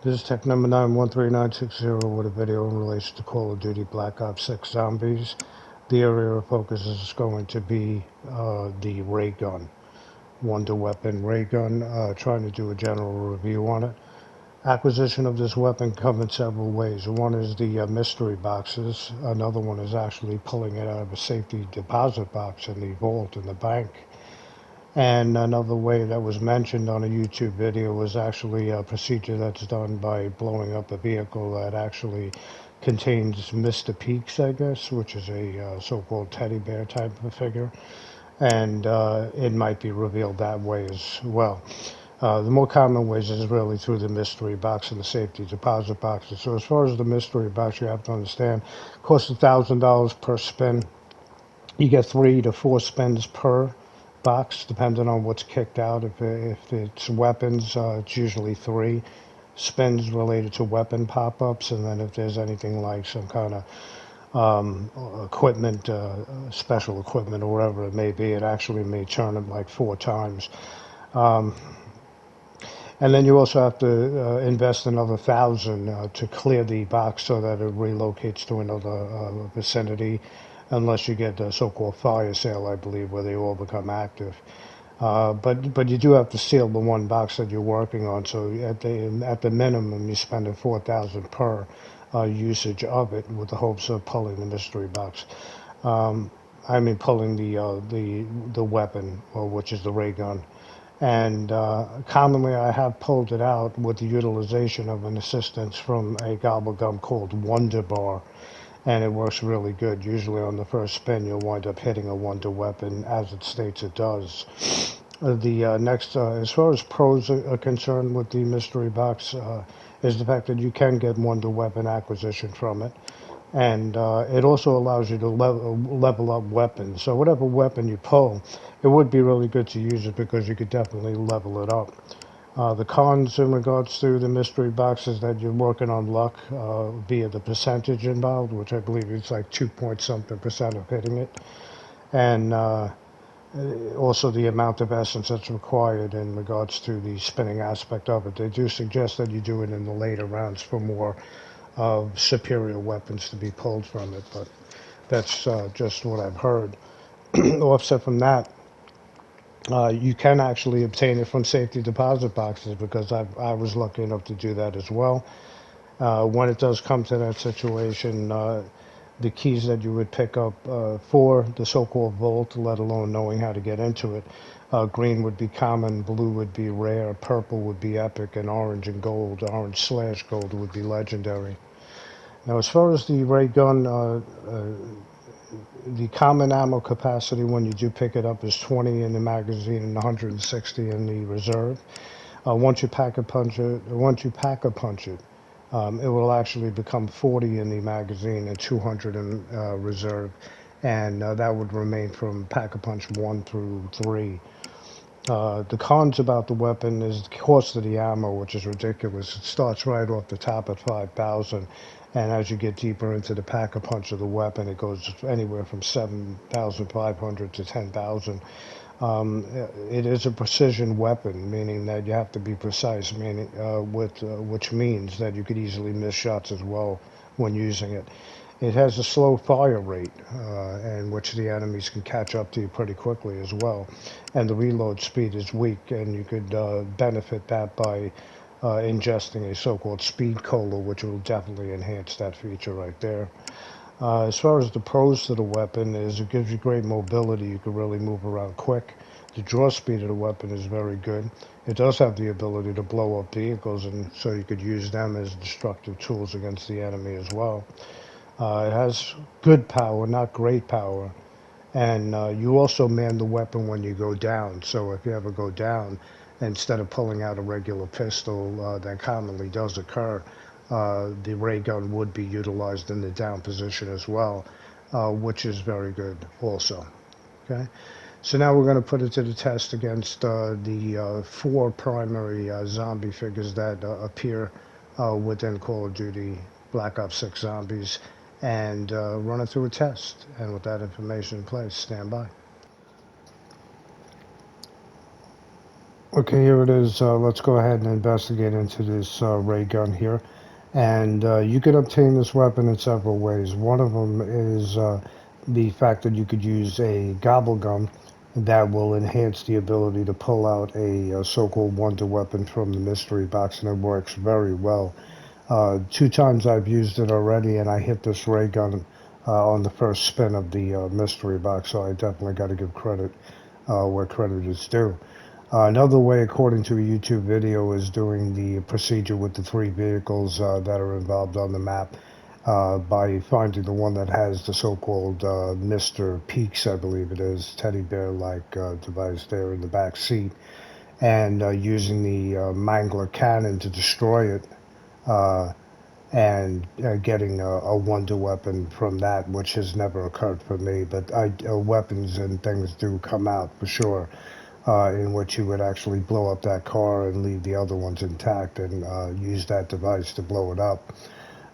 This is Tech number 913960 with a video in relation to Call of Duty Black Ops 6 Zombies. The area of focus is going to be the ray gun, Wonder Weapon ray gun, trying to do a general review on it. Acquisition of this weapon comes in several ways. One is the mystery boxes. Another one is actually pulling it out of a safety deposit box in the vault in the bank. And another way that was mentioned on a YouTube video was actually a procedure that's done by blowing up a vehicle that actually contains Mr. Peaks, I guess, which is a so-called teddy bear type of figure. And it might be revealed that way as well. The more common ways is really through the mystery box and the safety deposit boxes. So as far as the mystery box, you have to understand, it costs $1,000 per spin. You get 3 to 4 spins per box, depending on what's kicked out. If it's weapons, it's usually 3 spins related to weapon pop-ups, and then if there's anything like some kind of equipment, special equipment or whatever it may be, it actually may turn them like 4 times. And then you also have to invest another $1,000 to clear the box so that it relocates to another vicinity, unless you get the so-called fire sale, I believe, where they all become active. But you do have to seal the one box that you're working on. So at the minimum, you're spending $4,000 per usage of it, with the hopes of pulling the mystery box. Pulling the weapon, which is the ray gun. And commonly I have pulled it out with the utilization of an assistance from a gobble gum called Wonder Bar, and it works really good. Usually on the first spin you'll wind up hitting a Wonder Weapon, as it states it does. The next, as far as pros are concerned with the mystery box, is the fact that you can get Wonder Weapon acquisition from it. And it also allows you to level up weapons. So whatever weapon you pull, it would be really good to use it because you could definitely level it up. The cons in regards to the mystery box is that you're working on luck via the percentage involved, which I believe is like 2 point something percent of hitting it. And also the amount of essence that's required in regards to the spinning aspect of it. They do suggest that you do it in the later rounds for more of superior weapons to be pulled from it, but that's just what I've heard. Offset from that, you can actually obtain it from safety deposit boxes, because I was lucky enough to do that as well. When it does come to that situation, the keys that you would pick up for the so-called vault, let alone knowing how to get into it, green would be common, blue would be rare, purple would be epic, and orange and gold, orange/gold would be legendary. Now, as far as the ray gun, the common ammo capacity when you do pick it up is 20 in the magazine and 160 in the reserve. Once you pack a punch it, it will actually become 40 in the magazine and 200 in reserve, and that would remain from Pack-a-Punch 1 through 3. The cons about the weapon is the cost of the ammo, which is ridiculous. It starts right off the top at 5,000, and as you get deeper into the pack-a-punch of the weapon, it goes anywhere from 7,500 to 10,000. It is a precision weapon, meaning that you have to be precise, which means that you could easily miss shots as well when using it. It has a slow fire rate, in which the enemies can catch up to you pretty quickly as well. And the reload speed is weak, and you could benefit that by ingesting a so-called speed cola, which will definitely enhance that feature right there. As far as the pros to the weapon is, it gives you great mobility. You can really move around quick. The draw speed of the weapon is very good. It does have the ability to blow up vehicles, and so you could use them as destructive tools against the enemy as well. It has good power, not great power, and you also man the weapon when you go down. So if you ever go down, instead of pulling out a regular pistol, that commonly does occur, the ray gun would be utilized in the down position as well, which is very good also. Okay, so now we're going to put it to the test against the 4 primary zombie figures that appear within Call of Duty Black Ops 6 Zombies, and run it through a test. And with that information in place, stand by. Okay, here it is. Let's go ahead and investigate into this ray gun here. And you can obtain this weapon in several ways. One of them is the fact that you could use a gobble gun that will enhance the ability to pull out a so-called wonder weapon from the mystery box, and it works very well. Two times I've used it already, and I hit this ray gun on the first spin of the mystery box, so I definitely got to give credit where credit is due. Another way, according to a YouTube video, is doing the procedure with the three vehicles that are involved on the map by finding the one that has the so-called Mr. Peaks, I believe it is, teddy bear-like device there in the back seat, and using the Mangler cannon to destroy it, uh, and getting a wonder weapon from that, which has never occurred for me, but weapons and things do come out for sure. In which you would actually blow up that car and leave the other ones intact and use that device to blow it up.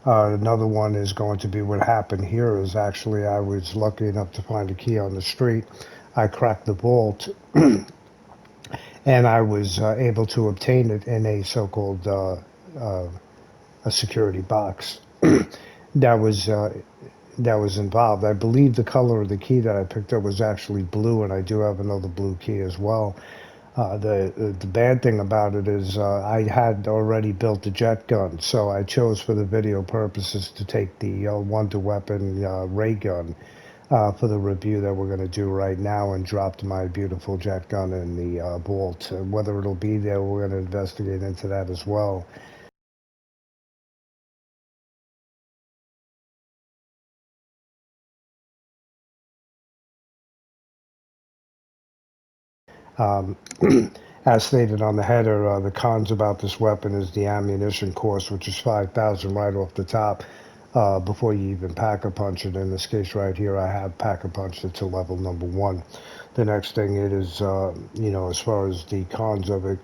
Another one is going to be what happened here is actually I was lucky enough to find a key on the street. I cracked the vault and I was able to obtain it in a so-called uh, a security box that was uh, that was involved. I believe the color of the key that I picked up was actually blue, and I do have another blue key as well. The bad thing about it is I had already built the jet gun, so I chose for the video purposes to take the wonder weapon ray gun for the review that we're going to do right now and dropped my beautiful jet gun in the vault. Whether it'll be there, we're going to investigate into that as well. Um, as stated on the header, the cons about this weapon is the ammunition cost, which is 5,000 right off the top before you even pack-a-punch it. In this case right here, I have pack-a-punched it to level number 1. The next thing it is, as far as the cons of it,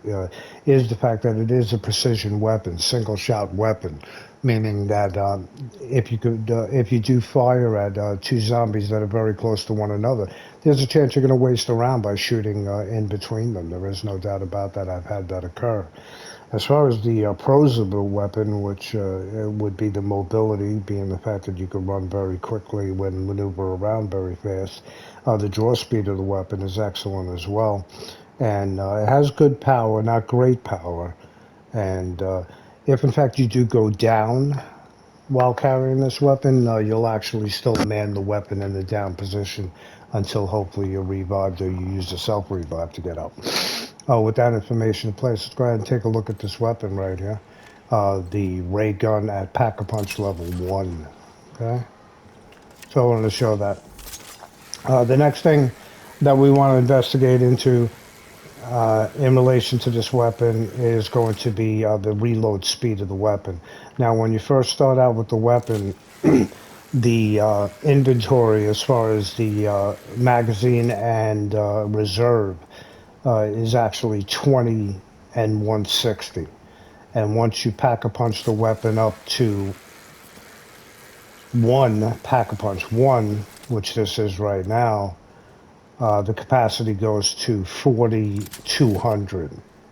is the fact that it is a precision weapon, single-shot weapon, meaning that if you do fire at two zombies that are very close to one another, there's a chance you're going to waste a round by shooting in between them. There is no doubt about that. I've had that occur. As far as the pros of the weapon, which would be the mobility, being the fact that you can run very quickly when maneuver around very fast, the draw speed of the weapon is excellent as well. And it has good power, not great power. And if in fact you do go down while carrying this weapon, you'll actually still man the weapon in the down position until hopefully you're revived or you use a self-revive to get up. With that information in place, let's go ahead and take a look at this weapon right here. The ray gun at Pack-a-Punch level 1. Okay? So I wanted to show that. The next thing that we want to investigate into in relation to this weapon is going to be the reload speed of the weapon. Now, when you first start out with the weapon, the inventory as far as the magazine and reserve is actually 20 and 160. And once you pack-a-punch the weapon up to one pack-a-punch one, which this is right now, the capacity goes to 4,200.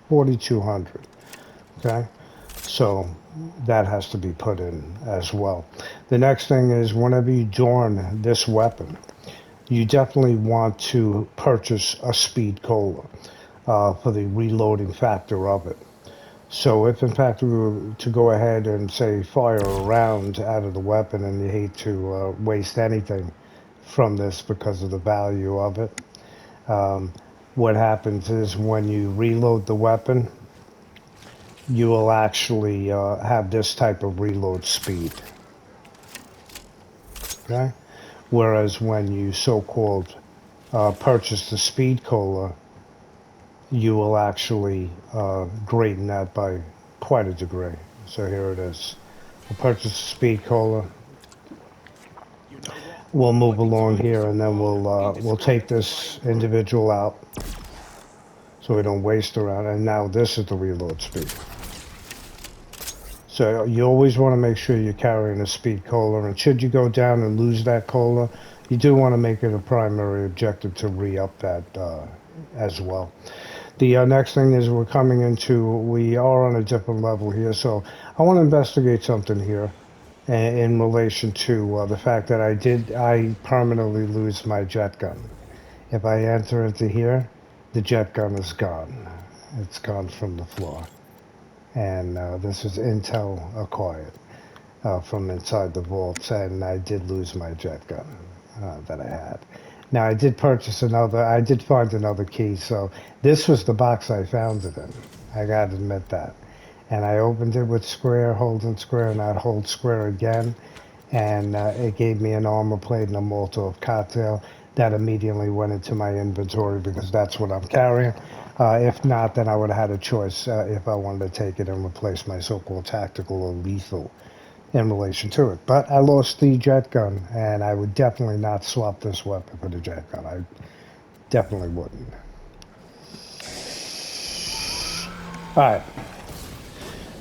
4,200. Okay? So that has to be put in as well. The next thing is whenever you join this weapon, you definitely want to purchase a speed cola for the reloading factor of it. So if in fact we were to go ahead and say fire a round out of the weapon and you hate to waste anything from this because of the value of it, um, what happens is when you reload the weapon, you will actually have this type of reload speed. Okay? Whereas when you so-called purchase the speed cola, you will actually greaten that by quite a degree. So here it is. We'll purchase the speed cola. We'll move along here, and then we'll take this individual out so we don't waste around. And now this is the reload speed. So you always want to make sure you're carrying a speed cola, and should you go down and lose that cola, you do want to make it a primary objective to re-up that as well. The next thing is we are on a different level here, so I want to investigate something here in relation to the fact that I permanently lose my jet gun. If I enter into here, the jet gun is gone. It's gone from the floor. And this is intel acquired from inside the vaults, and I did lose my jet gun that I had. Now I did I did find another key, so this was the box I found it in. I gotta admit that. And I opened it with square, holding square, and I'd hold square again, and it gave me an armor plate and a Molotov cocktail. That immediately went into my inventory because that's what I'm carrying. If not, then I would have had a choice if I wanted to take it and replace my so-called tactical or lethal in relation to it. But I lost the jet gun, and I would definitely not swap this weapon for the jet gun. I definitely wouldn't. Alright.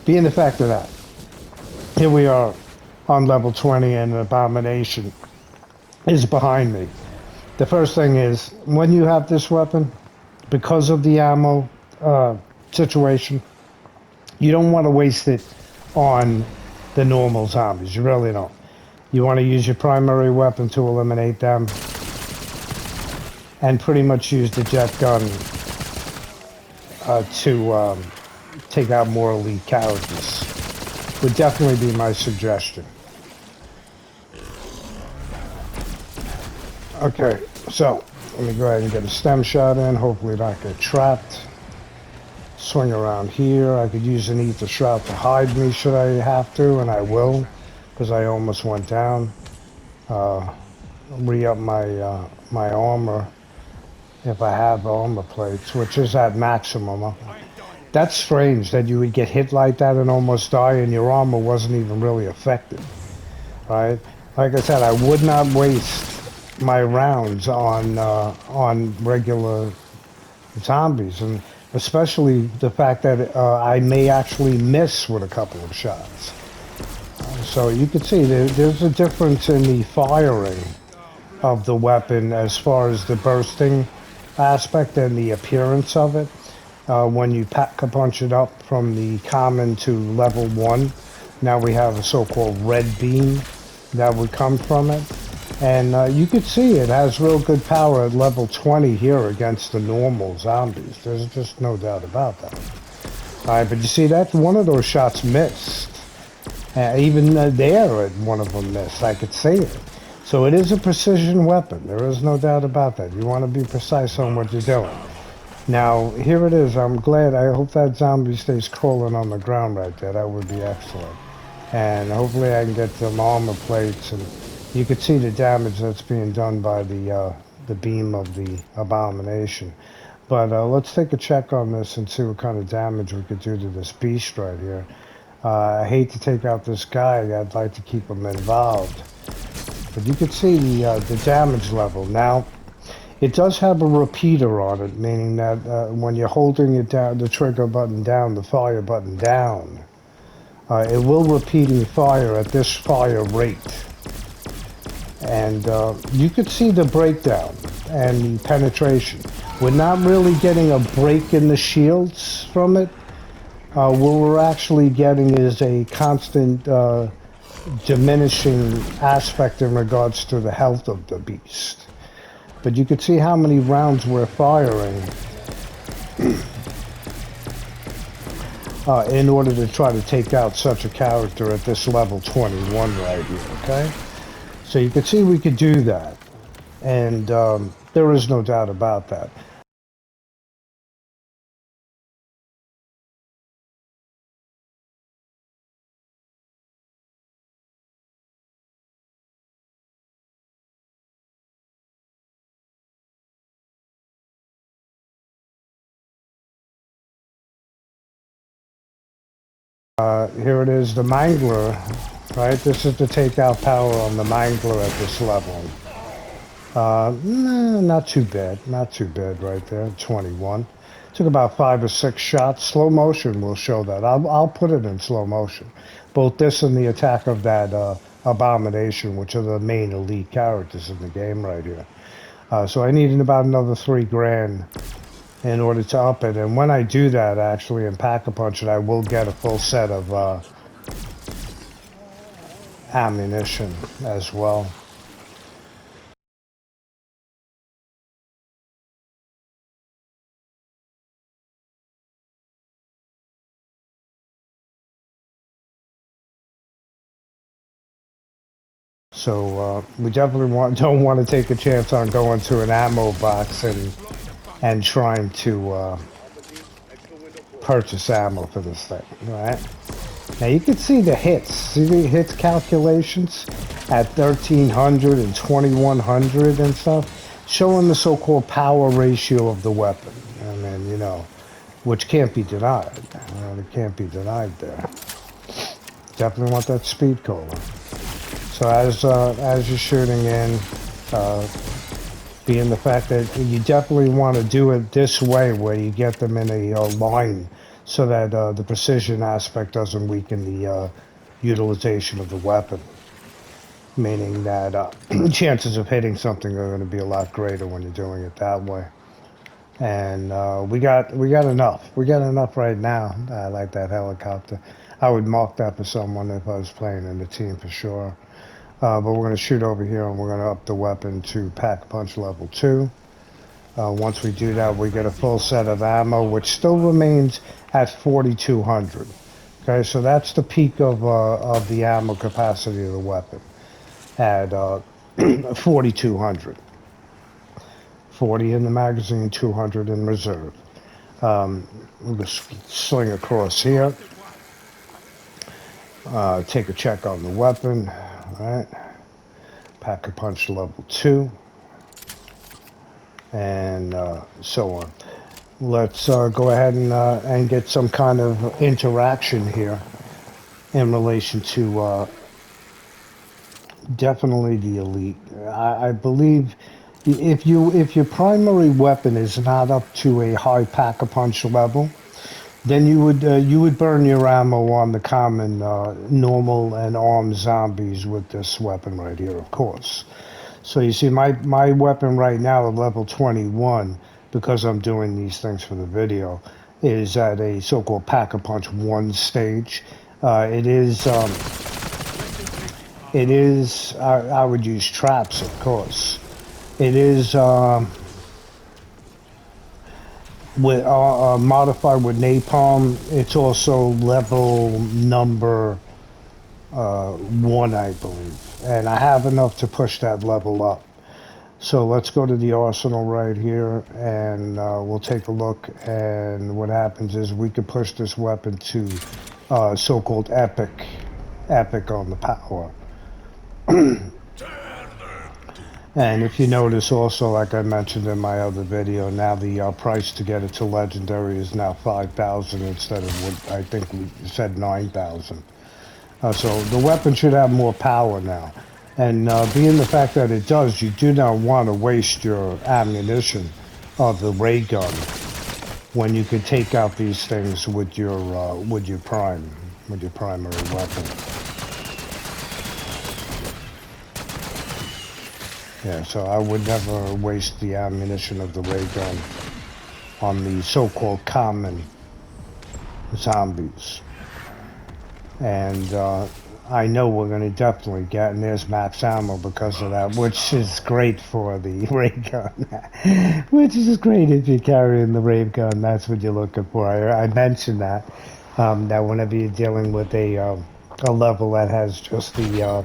Being the fact of that, here we are on level 20, and an abomination is behind me. The first thing is, when you have this weapon, because of the ammo situation, you don't want to waste it on the normal zombies. You really don't. You want to use your primary weapon to eliminate them, and pretty much use the jet gun to take out more elite characters. Would definitely be my suggestion. Okay, so let me go ahead and get a stem shot in. Hopefully not get trapped. Swing around here. I could use an ether shroud to hide me should I have to, and I will, because I almost went down. Re-up my armor if I have armor plates, which is at maximum. That's strange that you would get hit like that and almost die, and your armor wasn't even really affected, right? Like I said, I would not waste my rounds on regular zombies, and especially the fact that I may actually miss with a couple of shots. So you can see there's a difference in the firing of the weapon as far as the bursting aspect and the appearance of it. When you pack-a-punch it up from the common to level 1, now we have a so-called red beam that would come from it. And you could see it has real good power at level 20 here against the normal zombies. There's just no doubt about that. Alright, but you see that one of those shots missed. Even there, one of them missed. I could see it. So it is a precision weapon. There is no doubt about that. You want to be precise on what you're doing. Now, here it is. I'm glad. I hope that zombie stays crawling on the ground right there. That would be excellent. And hopefully I can get some armor plates, and you can see the damage that's being done by the beam of the abomination. But let's take a check on this and see what kind of damage we could do to this beast right here. I hate to take out this guy. I'd like to keep him involved. But you can see the damage level. Now, it does have a repeater on it, meaning that when you're holding it down, the trigger button down, the fire button down, it will repeat and fire at this fire rate. And you could see the breakdown and the penetration. We're not really getting a break in the shields from it. What we're actually getting is a constant diminishing aspect in regards to the health of the beast. But you can see how many rounds we're firing in order to try to take out such a character at this level 21 right here, okay? So you can see we could do that, and there is no doubt about that. Here it is, the Mangler, right? This is to take out power on the Mangler at this level. Nah, not too bad. Not too bad right there, 21. Took about 5 or 6 shots. Slow motion will show that. I'll put it in slow motion. Both this and the attack of that abomination, which are the main elite characters in the game right here. So I needed about another 3 grand in order to up it. And when I do that, actually, in Pack-a-Punch, I will get a full set of ammunition as well. So we definitely don't want to take a chance on going to an ammo box and trying to purchase ammo for this thing, right? Now you can see the hits. See the hits calculations at 1300 and 2100 and stuff, showing the so-called power ratio of the weapon. I mean, you know, which can't be denied. It can't be denied there. Definitely want that speed cola. So as you're shooting in, being the fact that you definitely want to do it this way, where you get them in a line, so that the precision aspect doesn't weaken the utilization of the weapon. Meaning that chances of hitting something are going to be a lot greater when you're doing it that way. And we got enough. We got enough right now. I like that helicopter. I would mark that for someone if I was playing in the team for sure. But we're going to shoot over here and we're going to up the weapon to Pack-a-Punch level 2. Once we do that, we get a full set of ammo, which still remains at 4,200. Okay, so that's the peak of the ammo capacity of the weapon at 4,200. 40 in the magazine, 200 in reserve. We'll just sling across here. Take a check on the weapon. All right. Pack-a-Punch level 2. And so on. Let's go ahead and get some kind of interaction here in relation to definitely the elite. I believe if your primary weapon is not up to a high Pack-a-Punch level, then you would burn your ammo on the common normal and armed zombies with this weapon right here, of course. So you see my weapon right now at level 21, because I'm doing these things for the video, is at a so-called Pack-a-Punch 1 stage. It is I would use traps, of course. It is with modified with napalm. It's also level number 1, I believe, and I have enough to push that level up. So let's go to the arsenal right here, and we'll take a look. And what happens is we can push this weapon to so-called epic on the power. And if you notice also, like I mentioned in my other video, now the price to get it to legendary is now 5,000 instead of what I think we said 9,000. So the weapon should have more power now. And being the fact that it does, you do not want to waste your ammunition of the ray gun when you could take out these things with your primary weapon. Yeah, so I would never waste the ammunition of the ray gun on the so-called common zombies. And I know we're going to definitely get, and there's max ammo because of that, which is great for the ray gun. Which is great if you're carrying the ray gun, that's what you're looking for. I mentioned that, that whenever you're dealing with a level that has just the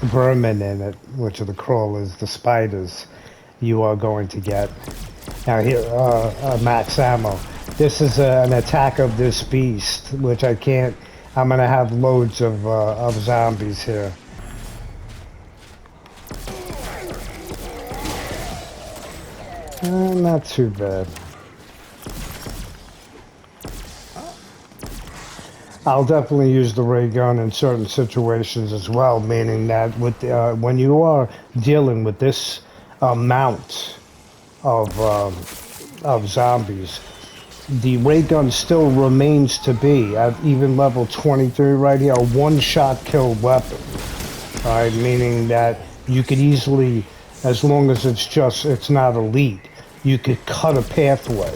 vermin in it, which are the crawlers, the spiders, you are going to get. Now here, max ammo. This is an attack of this beast, which I can't. I'm gonna have loads of zombies here. Not too bad. I'll definitely use the ray gun in certain situations as well, meaning that with when you are dealing with this amount of zombies, the ray gun still remains to be, at even level 23 right here, a one-shot kill weapon. Alright, meaning that you could easily, as long as it's not elite, you could cut a pathway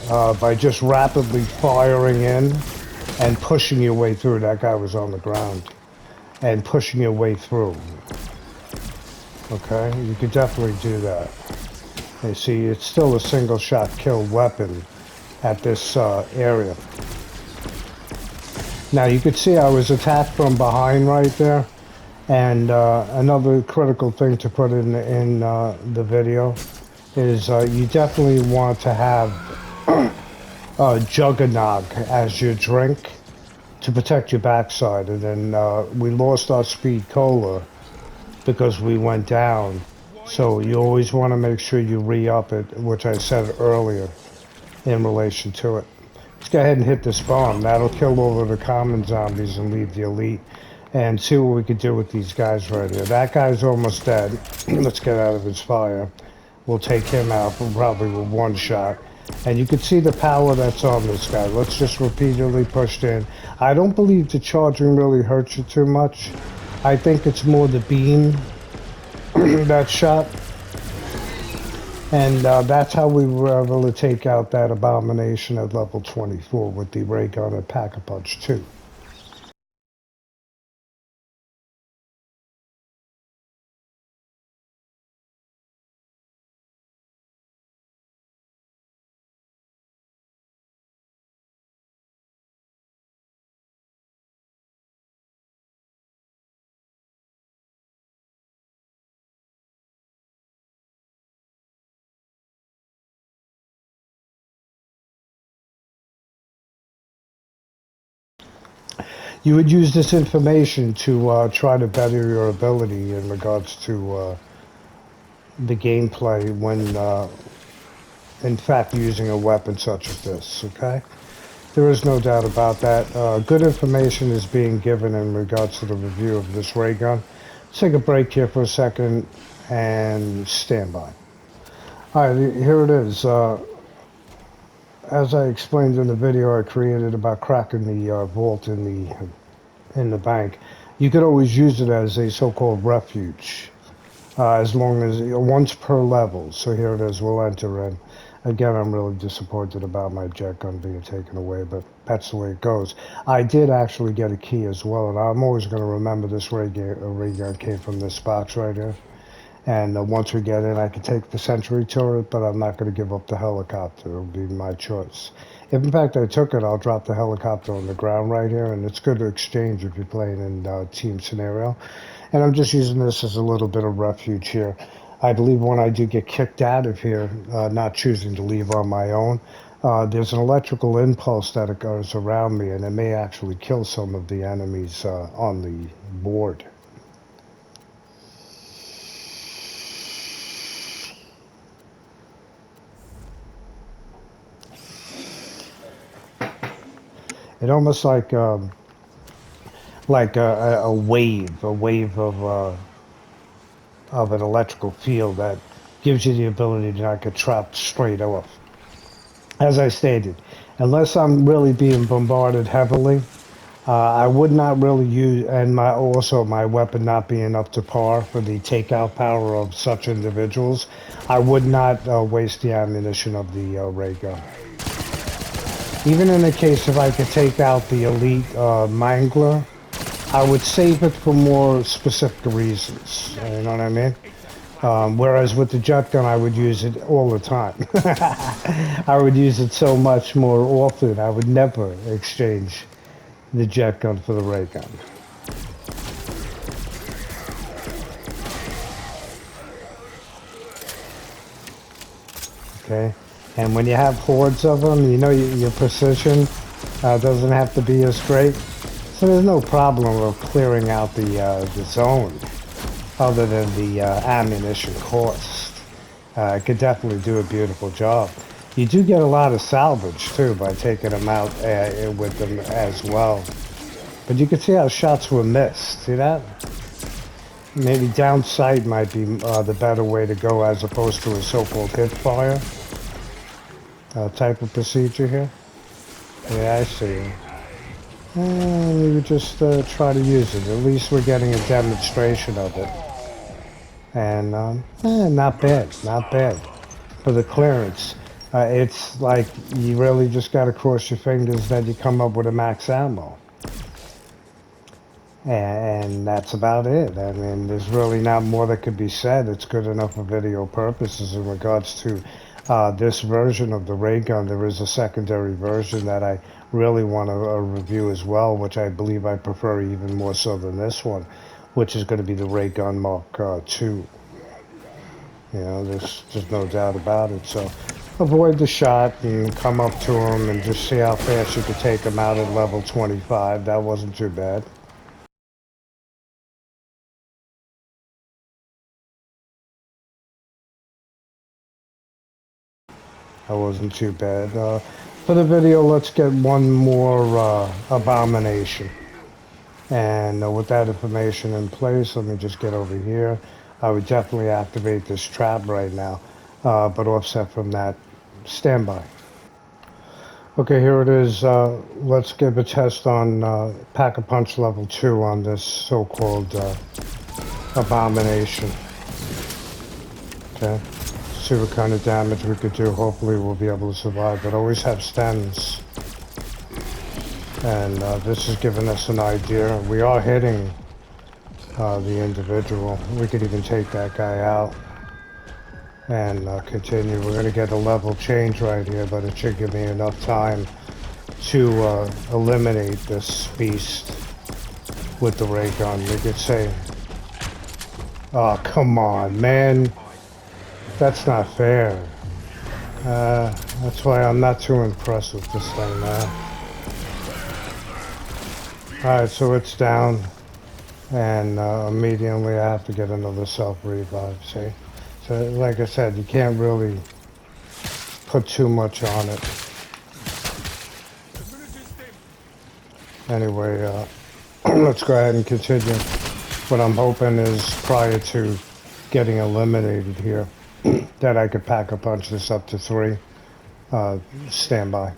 by just rapidly firing in and pushing your way through. That guy was on the ground. And pushing your way through. Okay, you could definitely do that. You see, it's still a single shot kill weapon at this area. Now you could see I was attacked from behind right there. And another critical thing to put in the video is you definitely want to have Juggernog as your drink to protect your backside. And then we lost our speed cola because we went down. So you always want to make sure you re-up it, which I said earlier in relation to it. Let's go ahead and hit this bomb. That'll kill all of the common zombies and leave the elite. And see what we can do with these guys right here. That guy's almost dead. Let's get out of his fire. We'll take him out probably with one shot. And you can see the power that's on this guy. Let's just repeatedly push in. I don't believe the charging really hurts you too much. I think it's more the beam that shot. And that's how we were able to take out that abomination at level 24 with the ray gun and Pack-a-Punch 2. You would use this information to try to better your ability in regards to the gameplay when, in fact, using a weapon such as this, okay? There is no doubt about that. Good information is being given in regards to the review of this ray gun. Let's take a break here for a second and stand by. Alright, here it is. As I explained in the video I created about cracking the vault in the bank, you could always use it as a so-called refuge, as long as once per level. So here it is. We'll enter in. Again, I'm really disappointed about my jet gun being taken away, but that's the way it goes. I did actually get a key as well, and I'm always going to remember this ray gun came from this box right here. And once we get in, I can take the sentry turret, but I'm not going to give up the helicopter. It'll be my choice. If, in fact, I took it, I'll drop the helicopter on the ground right here, and it's good to exchange if you're playing in team scenario. And I'm just using this as a little bit of refuge here. I believe when I do get kicked out of here, not choosing to leave on my own, there's an electrical impulse that goes around me, and it may actually kill some of the enemies on the board. It almost like a wave of an electrical field that gives you the ability to not get trapped straight off. As I stated, unless I'm really being bombarded heavily, I would not really use, and my weapon not being up to par for the takeout power of such individuals, I would not waste the ammunition of the ray gun. Even in the case if I could take out the elite mangler, I would save it for more specific reasons. You know what I mean? Whereas with the jet gun, I would use it all the time. I would use it so much more often. I would never exchange the jet gun for the ray gun. Okay? And when you have hordes of them, you know your precision doesn't have to be as great. So there's no problem of clearing out the zone, other than the ammunition cost. It could definitely do a beautiful job. You do get a lot of salvage too by taking them out with them as well. But you can see how shots were missed. See that? Maybe down sight might be the better way to go as opposed to a so-called hip fire type of procedure here. Yeah, I see. And we would just try to use it. At least we're getting a demonstration of it. And not bad, not bad for the clearance. It's like you really just got to cross your fingers that you come up with a max ammo. And that's about it. I mean, there's really not more that could be said. It's good enough for video purposes in regards to this version of the ray gun. There is a secondary version that I really want to review as well, which I believe I prefer even more so than this one, which is going to be the ray gun Mark II. You know, there's just no doubt about it. So avoid the shot and come up to him and just see how fast you could take him out at level 25. That wasn't too bad. That wasn't too bad. For the video, let's get one more abomination. And with that information in place, let me just get over here. I would definitely activate this trap right now, but offset from that, standby. Okay, here it is. Let's give a test on Pack-a-Punch level 2 on this so-called abomination. Okay, see what kind of damage we could do. Hopefully we'll be able to survive, but always have stems. And this is giving us an idea. We are hitting the individual. We could even take that guy out and continue. We're going to get a level change right here, but it should give me enough time to eliminate this beast with the ray gun. We could say, oh, come on, man. That's not fair. That's why I'm not too impressed with this thing now. Alright, so it's down. And immediately I have to get another self-revive, see? So, like I said, you can't really put too much on it. Anyway, let's go ahead and continue. What I'm hoping is, prior to getting eliminated here, that I could pack-a-punch this up to 3. Standby.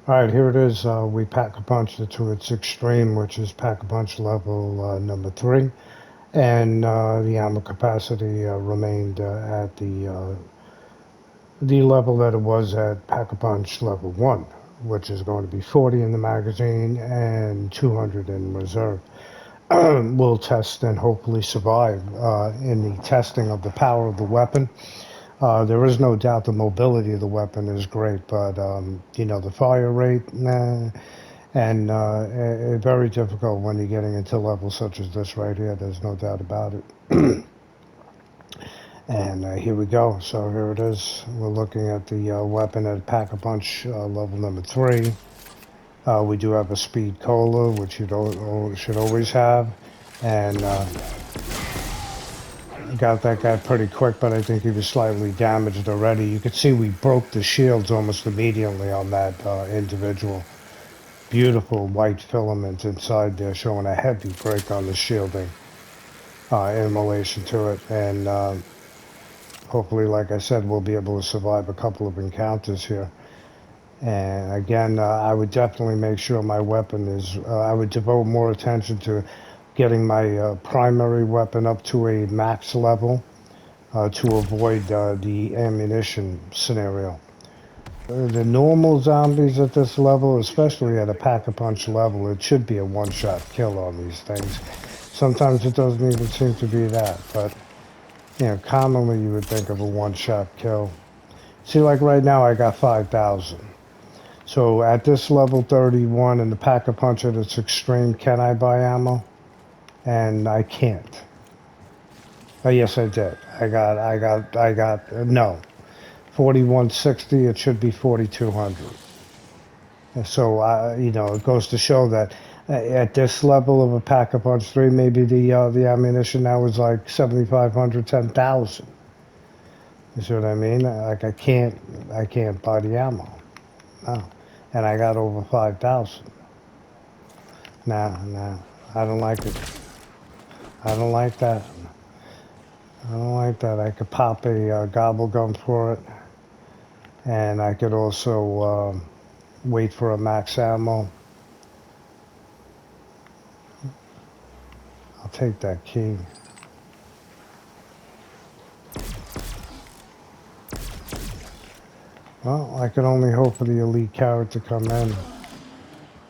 Alright, here it is. We pack-a-punched it to its extreme, which is pack-a-punch level number 3. And the ammo capacity remained at the level that it was at Pack-a-Punch level 1, which is going to be 40 in the magazine and 200 in reserve. We'll test and hopefully survive in the testing of the power of the weapon. There is no doubt the mobility of the weapon is great, but you know, the fire rate, nah, and very difficult when you're getting into levels such as this right here. There's no doubt about it. And here we go. So here it is. We're looking at the weapon at Pack-a-Punch level number 3. We do have a speed cola, which you should always have, and got that guy pretty quick, but I think he was slightly damaged already. You could see we broke the shields almost immediately on that individual. Beautiful white filament inside there, showing a heavy break on the shielding in relation to it, and hopefully, like I said, we'll be able to survive a couple of encounters here. And again, I would definitely make sure my weapon is, I would devote more attention to getting my primary weapon up to a max level to avoid the ammunition scenario. The normal zombies at this level, especially at a pack-a-punch level, it should be a one-shot kill on these things. Sometimes it doesn't even seem to be that, but you know, commonly you would think of a one-shot kill. See, like right now I got 5,000. So at this level 31 in the pack-a-punch at its extreme, can I buy ammo? And I can't. Oh, yes, I did. No. 4160, it should be 4200. So, you know, it goes to show that at this level of a pack-a-punch 3, maybe the ammunition now is like 7,500, 10,000. You see what I mean? Like I can't buy the ammo. No. And I got over 5,000. Nah, I don't like it. I don't like that. I don't like that. I could pop a gobble gum for it, and I could also wait for a max ammo. I'll take that key. Well, I could only hope for the elite carrot to come in,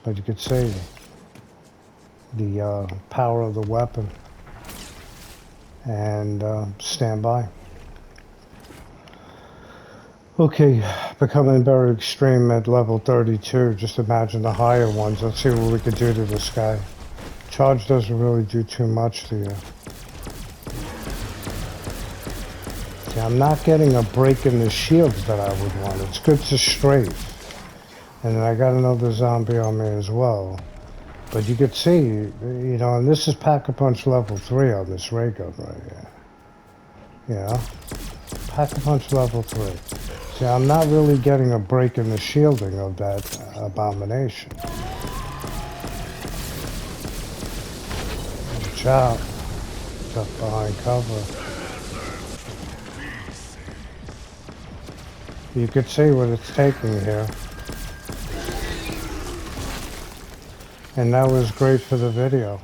but you could see the power of the weapon, and stand by. Okay, becoming very extreme at level 32. Just imagine the higher ones. Let's see what we could do to this guy. Charge doesn't really do too much to you. See, I'm not getting a break in the shields that I would want. It's good to strafe. And then I got another zombie on me as well. But you could see, you know, and this is Pack-a-Punch level 3 on this ray gun right here. Yeah. Pack-a-Punch level 3. See, I'm not really getting a break in the shielding of that abomination. Watch out. Duck behind cover. You could see what it's taking here. And that was great for the video.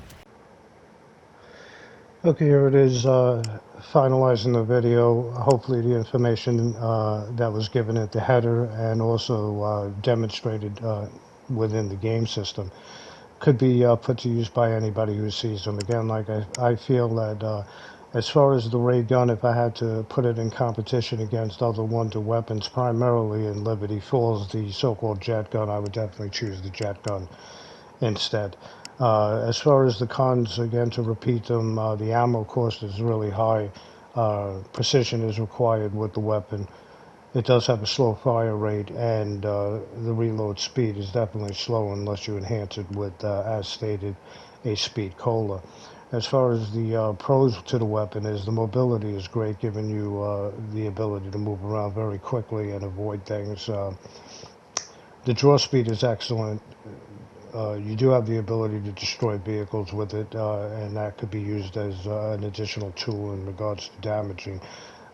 Okay, here it is, finalizing the video. Hopefully the information that was given at the header and also demonstrated within the game system could be put to use by anybody who sees them. Again, like I feel that as far as the ray gun, if I had to put it in competition against other wonder weapons, primarily in Liberty Falls, the so-called jet gun, I would definitely choose the jet gun instead. As far as the cons, again, to repeat them, the ammo cost is really high. Precision is required with the weapon. It does have a slow fire rate, and the reload speed is definitely slow unless you enhance it with, as stated, a speed cola. As far as the pros to the weapon is, the mobility is great, giving you the ability to move around very quickly and avoid things. The draw speed is excellent. You do have the ability to destroy vehicles with it, and that could be used as an additional tool in regards to damaging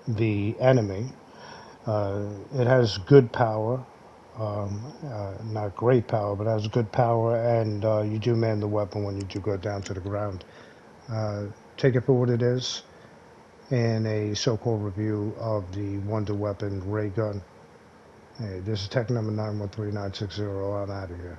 the enemy. It has good power, not great power, but has good power, and you do man the weapon when you do go down to the ground. Take it for what it is, and a so-called review of the Wonder Weapon ray gun. Hey, this is Tech number 913960. I'm out of here.